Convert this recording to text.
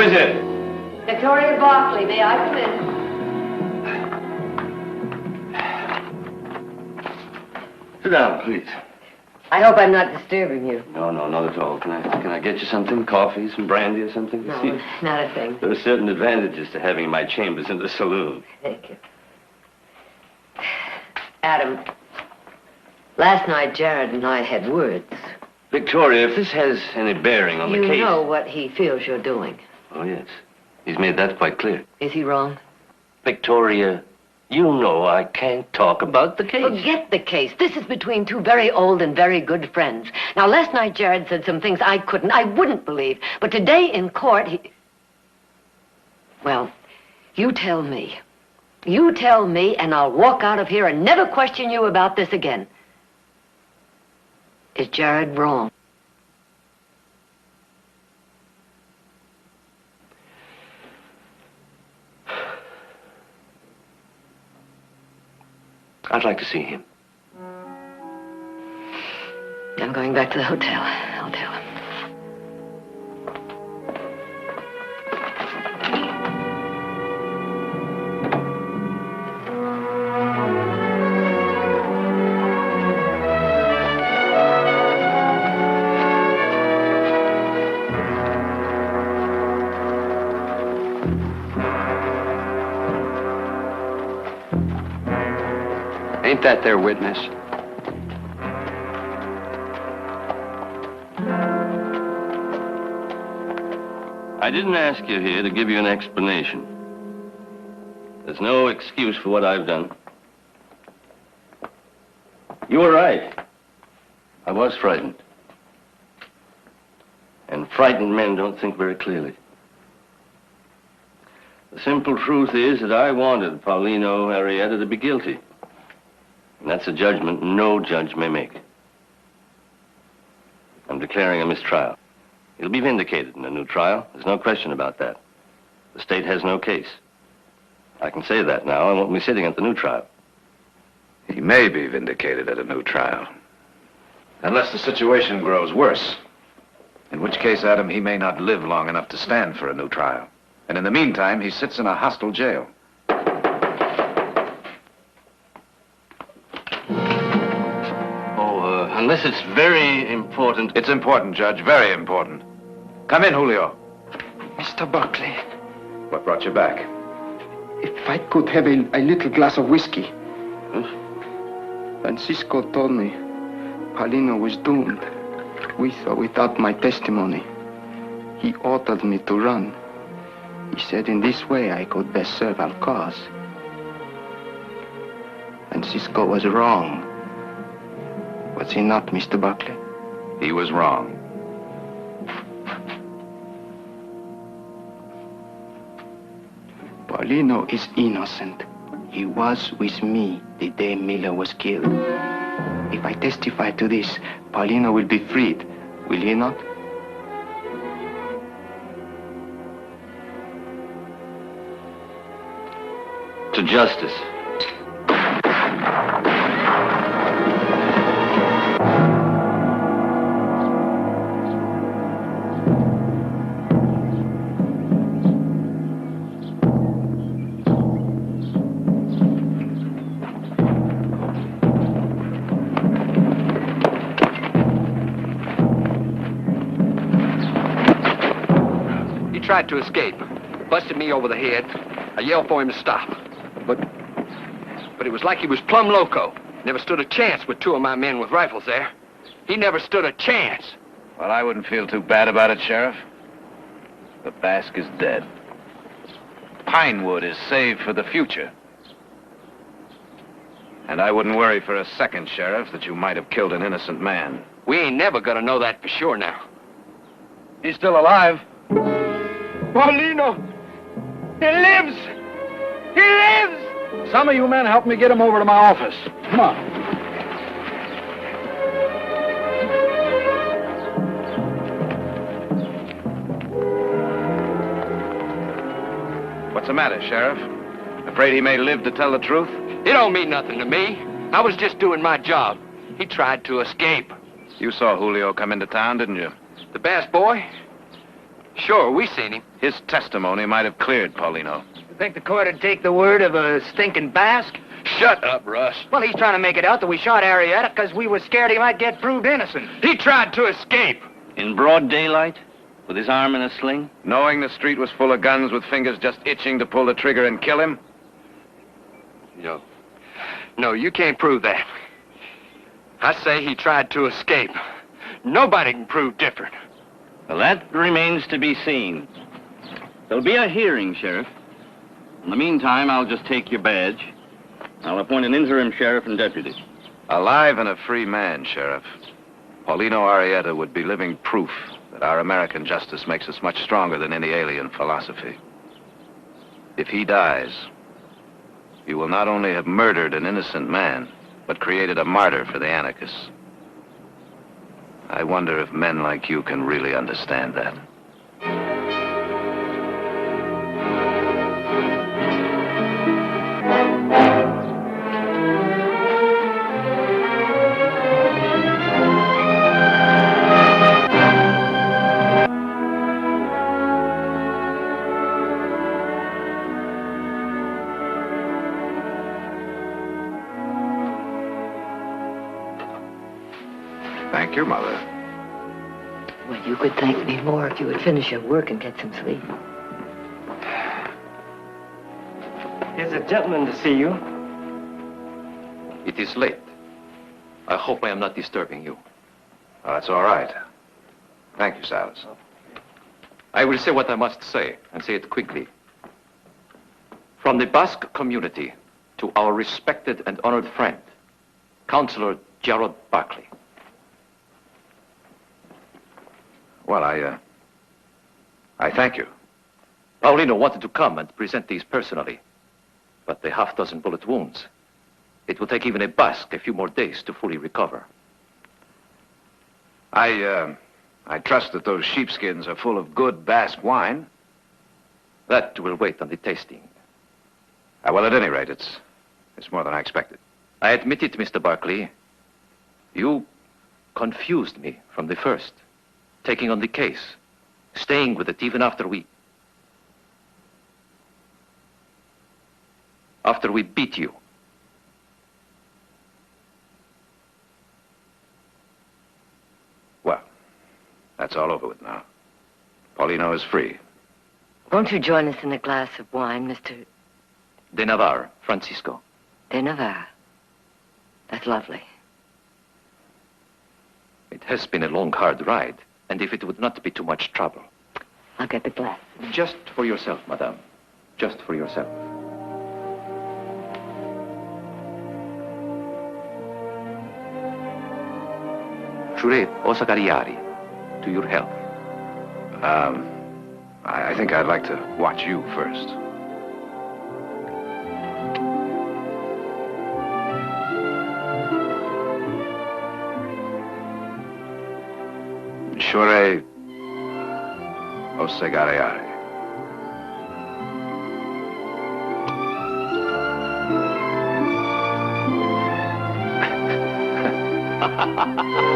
is it? Victoria Barkley, may I come in? Sit down, please. I hope I'm not disturbing you. No, not at all. Can I get you something? Coffee, some brandy or something? No, not a thing. There are certain advantages to having my chambers in the saloon. Thank you. Adam, last night Jared and I had words. Victoria, if this has any bearing on the case... You know what he feels you're doing. Oh, yes. He's made that quite clear. Is he wrong? Victoria, you know I can't talk about the case. Forget the case. This is between two very old and very good friends. Now, last night Jared said some things I wouldn't believe. But today in court, he... Well, you tell me. You tell me, and I'll walk out of here and never question you about this again. Is Jared wrong? I'd like to see him. I'm going back to the hotel. I'll tell him. Ain't that their witness? I didn't ask you here to give you an explanation. There's no excuse for what I've done. You were right. I was frightened. And frightened men don't think very clearly. The simple truth is that I wanted Paulino Arrieta to be guilty. And that's a judgment no judge may make. I'm declaring a mistrial. He'll be vindicated in a new trial. There's no question about that. The state has no case. I can say that now. I won't be sitting at the new trial. He may be vindicated at a new trial. Unless the situation grows worse. In which case, Adam, he may not live long enough to stand for a new trial. And in the meantime, he sits in a hostile jail. Unless it's very important. It's important, Judge, very important. Come in, Julio. Mr. Buckley. What brought you back? If I could have a little glass of whiskey. Huh? Francisco told me Paulino was doomed, with or without my testimony. He ordered me to run. He said in this way I could best serve our cause. Francisco was wrong. Was he not, Mr. Buckley? He was wrong. Paulino is innocent. He was with me the day Miller was killed. If I testify to this, Paulino will be freed, will he not? To justice. Tried to escape. Busted me over the head. I yelled for him to stop. But it was like he was plumb loco. Never stood a chance with two of my men with rifles there. He never stood a chance. Well, I wouldn't feel too bad about it, Sheriff. The Basque is dead. Pinewood is saved for the future. And I wouldn't worry for a second, Sheriff, that you might have killed an innocent man. We ain't never gonna know that for sure now. He's still alive. Paulino! He lives! He lives! Some of you men help me get him over to my office. Come on. What's the matter, Sheriff? Afraid he may live to tell the truth? It don't mean nothing to me. I was just doing my job. He tried to escape. You saw Julio come into town, didn't you? The Bass boy? Sure, we seen him. His testimony might have cleared Paulino. You think the court would take the word of a stinking Basque? Shut up, Russ. Well, he's trying to make it out that we shot Arietta because we were scared he might get proved innocent. He tried to escape. In broad daylight? With his arm in a sling? Knowing the street was full of guns with fingers just itching to pull the trigger and kill him? No. No, you can't prove that. I say he tried to escape. Nobody can prove different. Well, that remains to be seen. There'll be a hearing, Sheriff. In the meantime, I'll just take your badge. I'll appoint an interim sheriff and deputy. Alive and a free man, Sheriff. Paulino Arietta would be living proof that our American justice makes us much stronger than any alien philosophy. If he dies, you will not only have murdered an innocent man, but created a martyr for the anarchists. I wonder if men like you can really understand that. Thank your mother. Well, you could thank me more if you would finish your work and get some sleep. Here's a gentleman to see you. It is late. I hope I am not disturbing you. Oh, that's all right. Thank you, Silas. I will say what I must say, and say it quickly. From the Basque community to our respected and honored friend, Councilor Gerald Barkley. Well, I thank you. Paulino wanted to come and present these personally, but the half-dozen bullet wounds. It will take even a Basque a few more days to fully recover. I trust that those sheepskins are full of good Basque wine. That will wait on the tasting. Well, at any rate, it's more than I expected. I admit it, Mr. Barkley. You confused me from the first, taking on the case, staying with it even after we beat you. Well, that's all over with now. Paulino is free. Won't you join us in a glass of wine, Mr. De Navarre, Francisco. De Navarre? That's lovely. It has been a long, hard ride, and if it would not be too much trouble. I'll get the glass. Just for yourself, madame. Just for yourself. Jure Osagariari, to your health. I think I'd like to watch you first. Jure Osagariari. Ha ha ha ha!